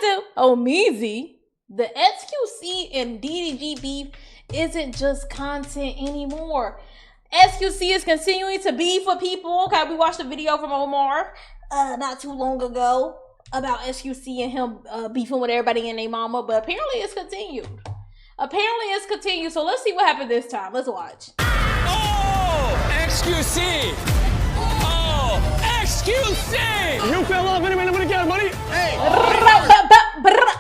to. Oh, Meezy. The XQC and DDG beef isn't just content anymore. XQC is continuing to beef for people. Okay, we watched a video from Omar not too long ago about XQC and him beefing with everybody and their mama, but apparently it's continued. So let's see what happened this time. Let's watch. Oh, XQC! Oh, XQC! You fell off anyway, nobody got money? Hey!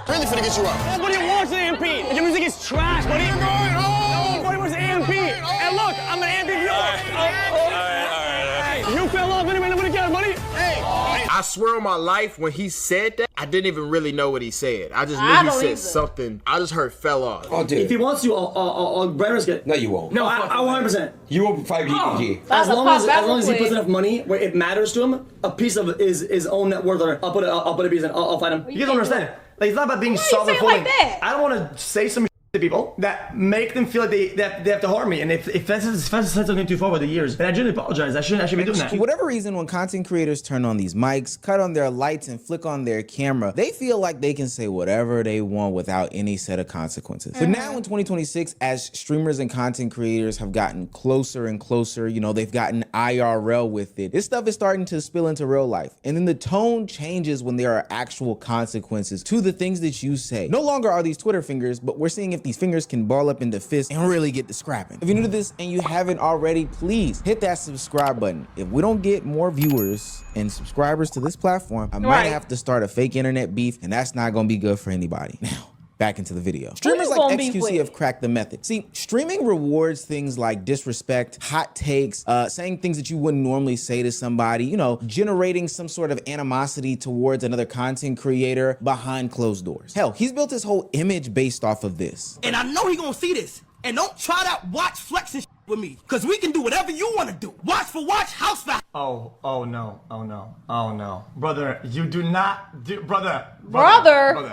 Really finna get you out. Nobody wants an AMP. Your music is trash, buddy. You're going home. Nobody wants an AMP. And look, I'm an AMP viewer. All right. You fell off anyway, nobody got money? Hey! I swear on my life, when he said that, I didn't even really know what he said. I just knew he said something. I just heard fell off. Oh, dude. If he wants to, I'll Brandon's get. No, you won't. No, I 100%. You won't fight DDG. As long as he puts enough money where it matters to him, a piece of his own net worth, or I'll put a piece in. I'll fight him. You guys don't understand. Like, it's not about being soft and like that? I don't want to say some to people that make them feel like they have to harm me. And if that's something too far over the years, then I genuinely apologize. I shouldn't be doing that. For whatever reason, when content creators turn on these mics, cut on their lights, and flick on their camera, they feel like they can say whatever they want without any set of consequences. But now in 2026, as streamers and content creators have gotten closer and closer, you know, they've gotten IRL with it, this stuff is starting to spill into real life. And then the tone changes when there are actual consequences to the things that you say. No longer are these Twitter fingers, but we're seeing if these fingers can ball up into fists and really get to scrapping. If you're new to this and you haven't already, please hit that subscribe button. If we don't get more viewers and subscribers to this platform, I might have to start a fake internet beef, and that's not gonna be good for anybody. Now, back into the video. Streamers like XQC have cracked the method. See, streaming rewards things like disrespect, hot takes, saying things that you wouldn't normally say to somebody, you know, generating some sort of animosity towards another content creator behind closed doors. Hell, he's built his whole image based off of this. And I know he gonna see this. And don't try that watch flexing with me, because we can do whatever you want to do. Watch for watch, house for Oh no. Brother, you do not do, brother,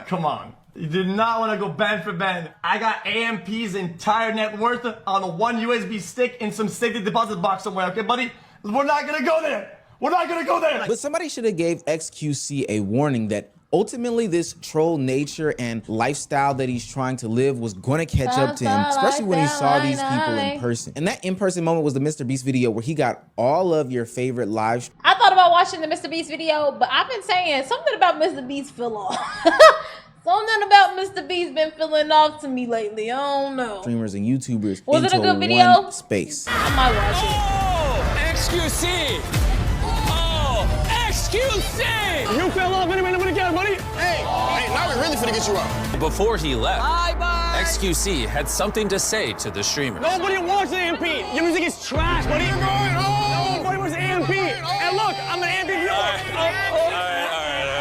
come on. You did not want to go band for band. I got AMP's entire net worth on a one USB stick in some safety deposit box somewhere, okay, buddy? We're not gonna go there. But somebody should have gave XQC a warning that ultimately this troll nature and lifestyle that he's trying to live was going to catch up to him, especially when he saw these people in person. And that in-person moment was the Mr. Beast video where he got all of your favorite live. I thought about watching the Mr. Beast video, but I've been saying something about Mr. Beast fell off. Something about Mr. Beast been feeling off to me lately. I don't know. Streamers and YouTubers was into it a good video? One space. I might watch it. Oh, XQC! Oh, XQC! You fell off anyway, nobody got money? Hey, now we really finna get you out. Before he left, Bye-bye. XQC had something to say to the streamer. Nobody wants an AMP. Your music is trash, buddy. You're going home. Nobody wants an AMP. And look, I'm an AMP viewer.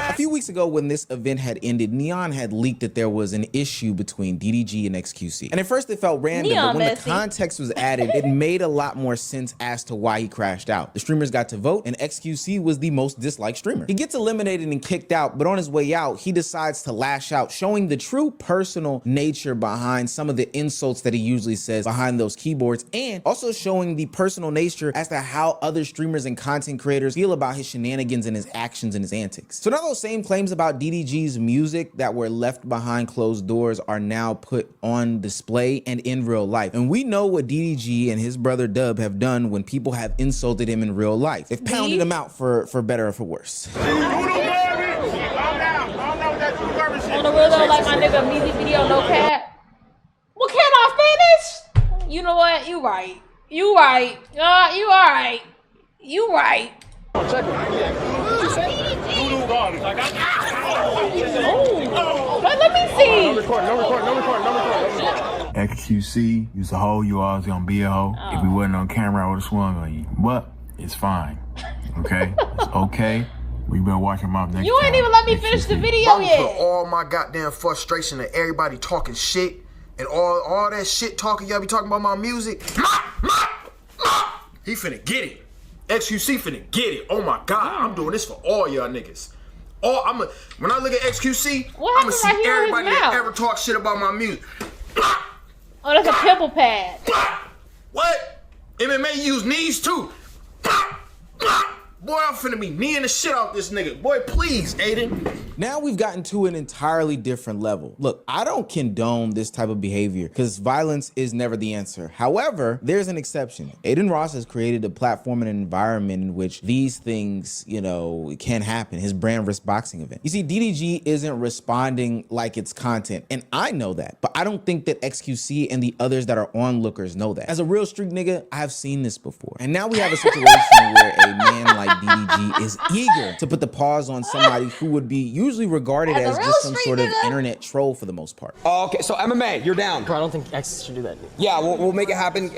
A few weeks ago when this event had ended, Neon had leaked that there was an issue between DDG and XQC. And at first it felt random, but when the context was added, it made a lot more sense as to why he crashed out. The streamers got to vote, and XQC was the most disliked streamer. He gets eliminated and kicked out, but on his way out, he decides to lash out, showing the true personal nature behind some of the insults that he usually says behind those keyboards, and also showing the personal nature as to how other streamers and content creators feel about his shenanigans and his actions and his antics. So now those same claims about DDG's music that were left behind closed doors are now put on display and in real life. And we know what DDG and his brother Dub have done when people have insulted him in real life. They've pounded him out for better or for worse. On the real though, like my nigga Meezy video, no cap. Well, can I finish? You know what? You right. You right. You alright. You right. Check it. Oh, let me see. No recording. XQC used to hold you all gonna be a hoe. If we wasn't on camera, I would have swung on you. But it's fine. Okay? It's okay. We better watch your mouth next time. You ain't even let me finish the video yet. Put all my goddamn frustration and everybody talking shit and all that shit talking y'all be talking about my music. He finna get it. XQC finna get it. Oh my God, I'm doing this for all y'all niggas. When I look at XQC, I'ma see everybody that ever talk shit about my music. Oh, that's a pimple pad. What? MMA use knees too. Boy, I'm finna be kneeing the shit out this nigga. Boy, please, Aiden. Now we've gotten to an entirely different level. Look, I don't condone this type of behavior because violence is never the answer. However, there's an exception. Aiden Ross has created a platform and an environment in which these things, you know, can happen. His brand risk boxing event. You see, DDG isn't responding like it's content, and I know that, but I don't think that XQC and the others that are onlookers know that. As a real street nigga, I've seen this before. And now we have a situation where a man like DDG is eager to put the pause on somebody who would be usually regarded as just some sort of internet troll for the most part. Okay, so MMA, you're down. Bro, I don't think X should do that. Yeah, we'll make it happen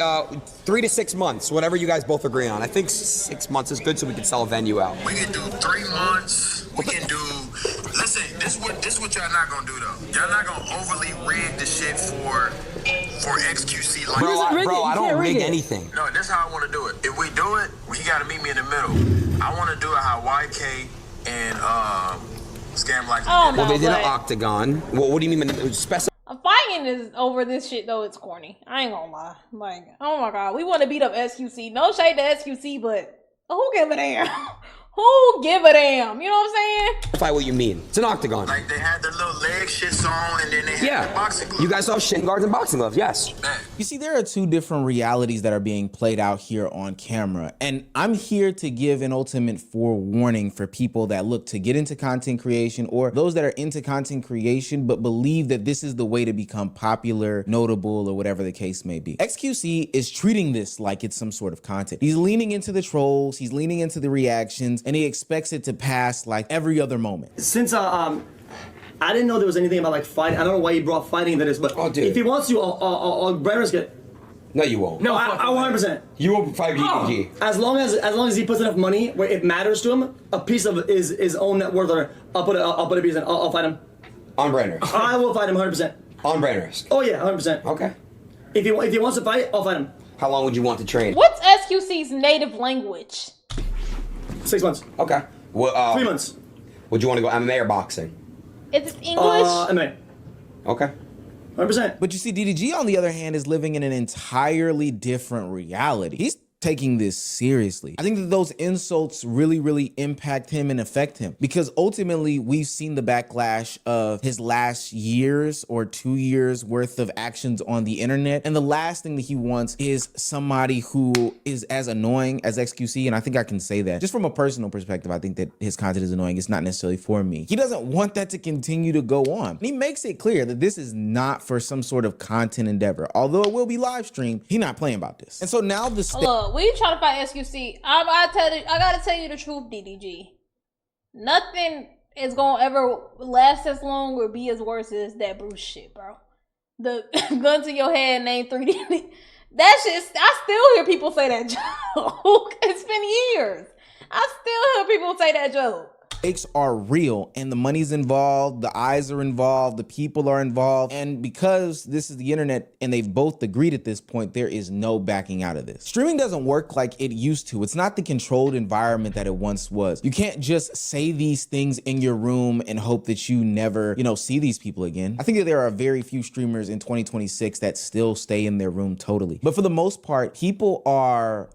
3 to 6 months, whatever you guys both agree on. I think 6 months is good so we can sell a venue out. We can do 3 months. We can do. Listen, this is what y'all not gonna do though. Y'all not gonna overly rig the shit for XQC. Like, bro, I don't rig anything. No, that's how I want to do it. If we do it, you gotta meet me in the middle. I want to do it how YK and Scam like. Oh, well, no, they did an octagon. What do you mean? Fighting is over this shit though. It's corny. I ain't gonna lie. Like, oh my god, we want to beat up SQC. No shade to SQC, but who give a damn? Who give a damn? You know what I'm saying? Clarify what you mean. It's an octagon. Like they had their little leg shits on, and then they had the boxing gloves. You guys saw shin guards and boxing gloves, yes. You see, there are two different realities that are being played out here on camera, and I'm here to give an ultimate forewarning for people that look to get into content creation or those that are into content creation but believe that this is the way to become popular, notable, or whatever the case may be. XQC is treating this like it's some sort of content. He's leaning into the trolls, he's leaning into the reactions, and he expects it to pass like every other moment. Since I didn't know there was anything about like fighting. I don't know why he brought fighting into this, but if he wants to, I'll brand risk it. No, you won't. No, I 100%. You won't fight DDG. As long as he puts enough money where it matters to him, a piece of his own net worth, or I'll put a piece in. I'll fight him. On brand risk. I will fight him 100%. On brand risk. Oh yeah, 100%. Okay. If he wants to fight, I'll fight him. How long would you want to train? What's SQC's native language? 6 months. Okay. Well, 3 months. Would you want to go MMA or boxing? Is it English? MMA. Okay. 100%. But you see, DDG, on the other hand, is living in an entirely different reality. He's taking this seriously. I think that those insults really impact him and affect him, because ultimately we've seen the backlash of his last years or 2 years worth of actions on the internet. And the last thing that he wants is somebody who is as annoying as XQC. And I think I can say that just from a personal perspective, I think that his content is annoying. It's not necessarily for me. He doesn't want that to continue to go on. And he makes it clear that this is not for some sort of content endeavor. Although it will be live streamed, he's not playing about this. And so now the we trying to fight SQC. I gotta tell you the truth, DDG. Nothing is gonna ever last as long or be as worse as that Bruce shit, bro. The gun to your head, name 3D. That shit, I still hear people say that joke. It's been years. I still hear people say that joke. Stakes are real, and the money's involved, the eyes are involved, the people are involved, and because this is the internet and they've both agreed at this point, there is no backing out of this. Streaming doesn't work like it used to. It's not the controlled environment that it once was. You can't just say these things in your room and hope that you never, see these people again. I think that there are very few streamers in 2026 that still stay in their room totally. But for the most part, people are,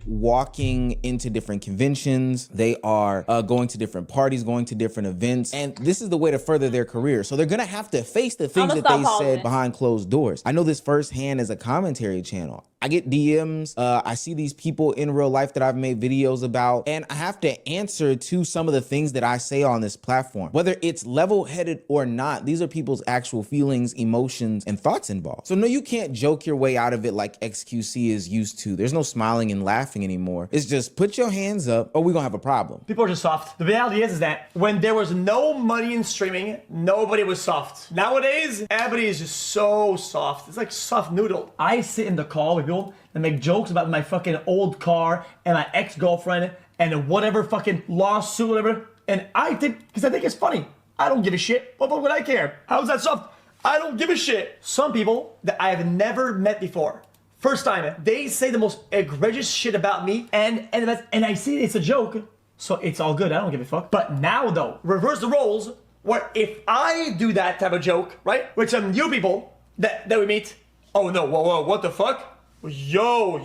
walking into different conventions. They are going to different parties, going to different events, and this is the way to further their career. So they're gonna have to face the things that they said behind closed doors. I know this firsthand as a commentary channel. I get DMs, I see these people in real life that I've made videos about, and I have to answer to some of the things that I say on this platform. Whether it's level-headed or not, these are people's actual feelings, emotions, and thoughts involved. So no, you can't joke your way out of it like XQC is used to. There's no smiling and laughing anymore. It's just put your hands up or we're gonna have a problem. People are just soft. The reality is that when there was no money in streaming, nobody was soft. Nowadays, everybody is just so soft. It's like soft noodle. I sit in the call with people and make jokes about my fucking old car and my ex-girlfriend and whatever fucking lawsuit, whatever. And I think it's funny. I don't give a shit. What would I care? How's that soft? I don't give a shit. Some people that I have never met before, first time, they say the most egregious shit about me, and I see it's a joke, so it's all good. I don't give a fuck. But now though, reverse the roles, where if I do that type of joke, right, with some new people that we meet, oh no, whoa, what the fuck? Yo.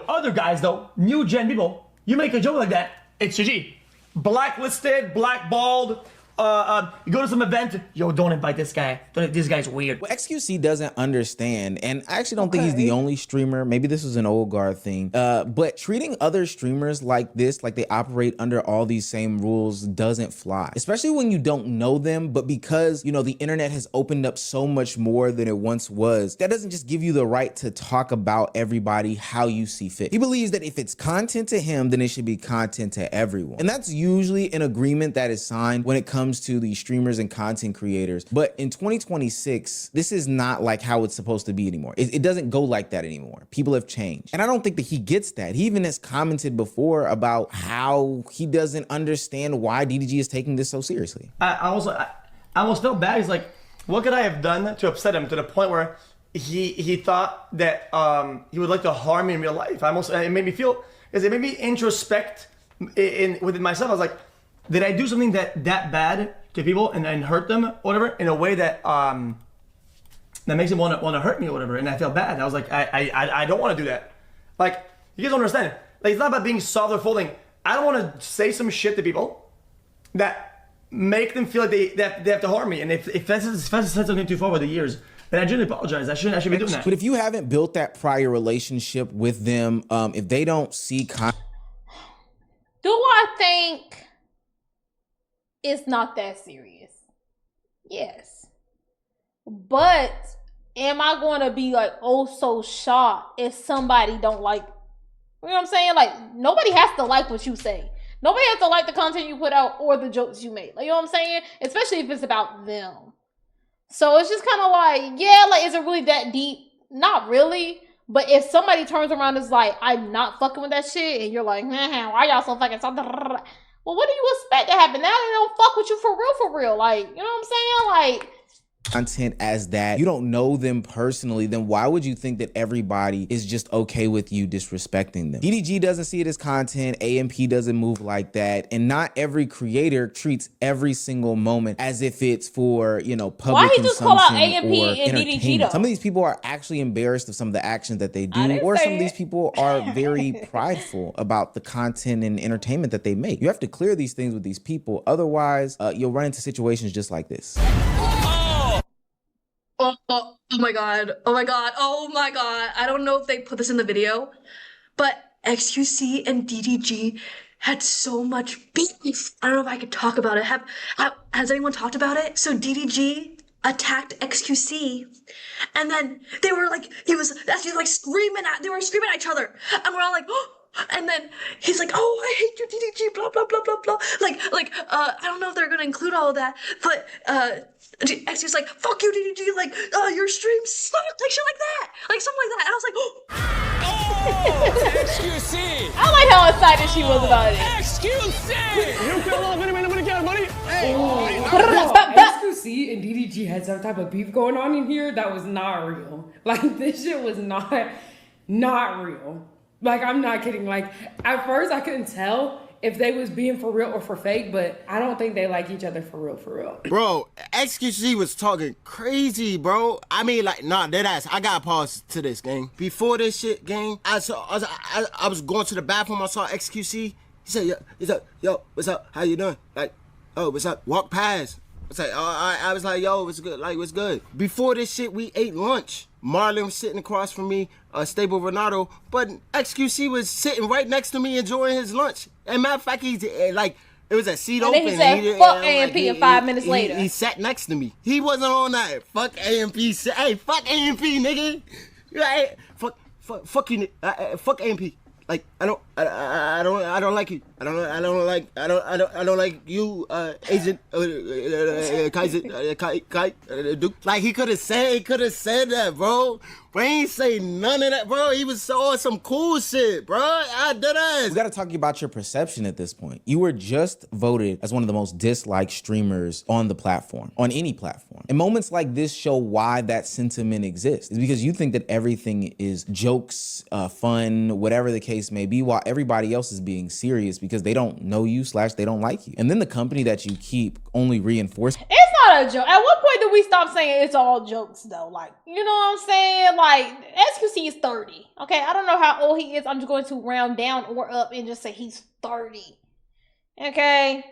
Other guys though, new gen people, you make a joke like that, it's GG. blacklisted, blackballed. You go to some event, yo, don't invite this guy. This guy's weird. What XQC doesn't understand, and I actually don't think he's the only streamer, maybe this was an old guard thing, but treating other streamers like this, like they operate under all these same rules, doesn't fly. Especially when you don't know them, but because, you know, the internet has opened up so much more than it once was, that doesn't just give you the right to talk about everybody how you see fit. He believes that if it's content to him, then it should be content to everyone. And that's usually an agreement that is signed when it comes to the streamers and content creators. But in 2026, this is not like how it's supposed to be anymore. It doesn't go like that anymore. People have changed. And I don't think that he gets that. He even has commented before about how he doesn't understand why DDG is taking this so seriously. I almost felt bad. He's like, what could I have done to upset him to the point where he thought that he would like to harm me in real life? It made me feel, it made me introspect within myself. I was like, did I do something that bad to people and hurt them or whatever in a way that that makes them want to hurt me or whatever? And I felt bad. I was like, I don't want to do that. Like, you guys don't understand. Like, it's not about being soft or folding. I don't want to say some shit to people that make them feel like they have to harm me. And if that's said something too far over the years, then I genuinely apologize. I should be doing that. But if you haven't built that prior relationship with them, if they don't see do I think it's not that serious? Yes. But am I going to be like, oh, so shocked if somebody don't like, you know what I'm saying? Like, nobody has to like what you say. Nobody has to like the content you put out or the jokes you make. Like, you know what I'm saying? Especially if it's about them. So it's just kind of like, yeah, like, is it really that deep? Not really. But if somebody turns around and is like, I'm not fucking with that shit, and you're like, man, why y'all so fucking so? Well, what do you expect to happen? Now they don't fuck with you for real. Like, you know what I'm saying? Like, content as that, you don't know them personally, then why would you think that everybody is just okay with you disrespecting them? DDG doesn't see it as content, AMP doesn't move like that, and not every creator treats every single moment as if it's for, you know, public consumption. Why he just call out AMP and DDG though? Some of these people are actually embarrassed of some of the actions that they do, or some of these people are very prideful about the content and entertainment that they make. You have to clear these things with these people, otherwise you'll run into situations just like this. Oh my god. I don't know if they put this in the video, but XQC and DDG had so much beef. I don't know if I could talk about it. Has anyone talked about it? So DDG attacked XQC, and then they were like, they were screaming at each other, and we're all like, oh. And then he's like, oh, I hate you, DDG, blah, blah, blah, blah, blah. I don't know if they're gonna include all of that, but XQ's like, fuck you, DDG, like, your stream sucks, like shit like that, like something like that. And I was like, oh, XQC! I like how excited she was about it. XQC! You don't feel love anybody, nobody cares, money? Hey, XQC and DDG had some type of beef going on in here that was not real. Like, this shit was not real. Like, I'm not kidding. Like, at first I couldn't tell if they was being for real or for fake, but I don't think they like each other for real. Bro, XQC was talking crazy, bro. I mean, like, nah, deadass. I gotta pause to this, gang. Before this shit, gang, I was going to the bathroom. I saw XQC. He said, yo, what's up? How you doing? Like, oh, what's up? Walk past. It's like, I was like, yo, what's good? Like, what's good? Before this shit, we ate lunch. Marlon was sitting across from me, Stable Renato, but XQC was sitting right next to me enjoying his lunch. And matter of fact, he's like, it was a seat open. And then he said, fuck AMP, and 5 minutes later. He sat next to me. He wasn't on that. Fuck AMP. Hey, fuck AMP, nigga. Hey, fuck you, fuck AMP. Like, I don't like you. I don't like you, Agent Kaiser Duke. Like, he could have said that, bro. But he ain't say none of that, bro. He was on some cool shit, bro. I did that. We gotta talk about your perception at this point. You were just voted as one of the most disliked streamers on the platform, on any platform. And moments like this show why that sentiment exists. It's because you think that everything is jokes, fun, whatever the case may be, while everybody else is being serious because they don't know you / they don't like you. And then the company that you keep only reinforces. It's not a joke. At what point do we stop saying it's all jokes though? Like, you know what I'm saying? Like, XQC is 30. Okay, I don't know how old he is. I'm just going to round down or up and just say he's 30. You Okay.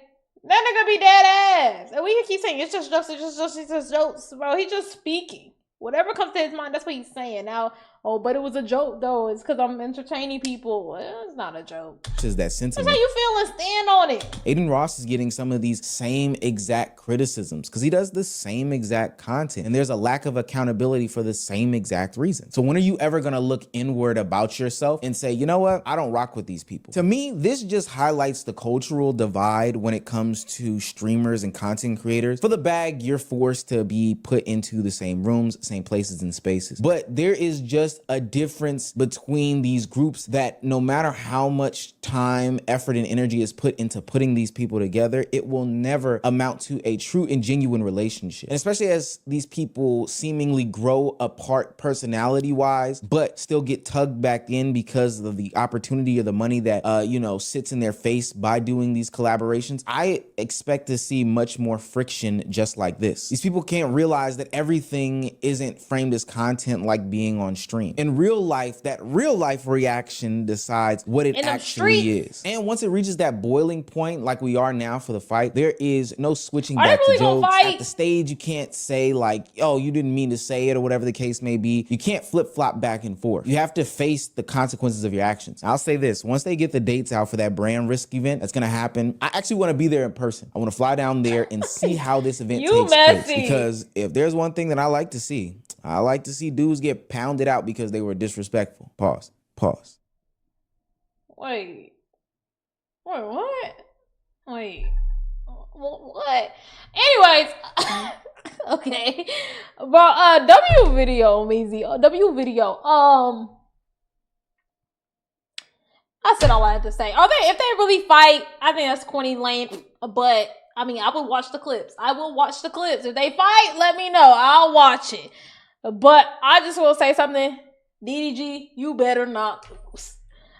That nigga be dead ass. And we can keep saying it's just jokes, it's just jokes, bro. He's just speaking. Whatever comes to his mind, that's what he's saying. Now, oh, but it was a joke though. It's because I'm entertaining people. It's not a joke. Is that sentiment? That's how you feel and stand on it. Adin Ross is getting some of these same exact criticisms because he does the same exact content, and there's a lack of accountability for the same exact reason. So when are you ever gonna look inward about yourself and say, you know what, I don't rock with these people? To me, this just highlights the cultural divide when it comes to streamers and content creators. For the bag, you're forced to be put into the same rooms, same places and spaces. But there is just a difference between these groups that no matter how much time, effort, and energy is put into putting these people together, it will never amount to a true and genuine relationship. And especially as these people seemingly grow apart personality-wise, but still get tugged back in because of the opportunity or the money that, you know, sits in their face by doing these collaborations, I expect to see much more friction just like this. These people can't realize that everything isn't framed as content like being on stream. In real life, that real life reaction decides what it actually is. And once it reaches that boiling point, like we are now for the fight, there is no switching back to jokes. At the stage, you can't say like, oh, you didn't mean to say it or whatever the case may be. You can't flip-flop back and forth. You have to face the consequences of your actions. I'll say this, once they get the dates out for that brand risk event that's gonna happen, I actually wanna be there in person. I wanna fly down there and see how this event takes place. Because if there's one thing that I like to see, I like to see dudes get pounded out because they were disrespectful. Pause. Wait, what? Wait, what? Anyways, okay. But W video, Meezy. W video. I said all I had to say. If they really fight, I think that's corny, lame. But I mean, I would watch the clips. If they fight, let me know. I'll watch it. But I just will say something. DDG, you better not lose.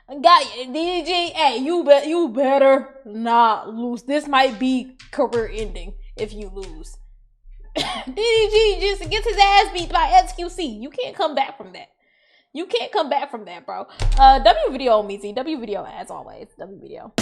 DDG, hey, you better not lose. This might be career ending if you lose. DDG just gets his ass beat by XQC. You can't come back from that. Bro. W video, Meezy. W video as always. W video.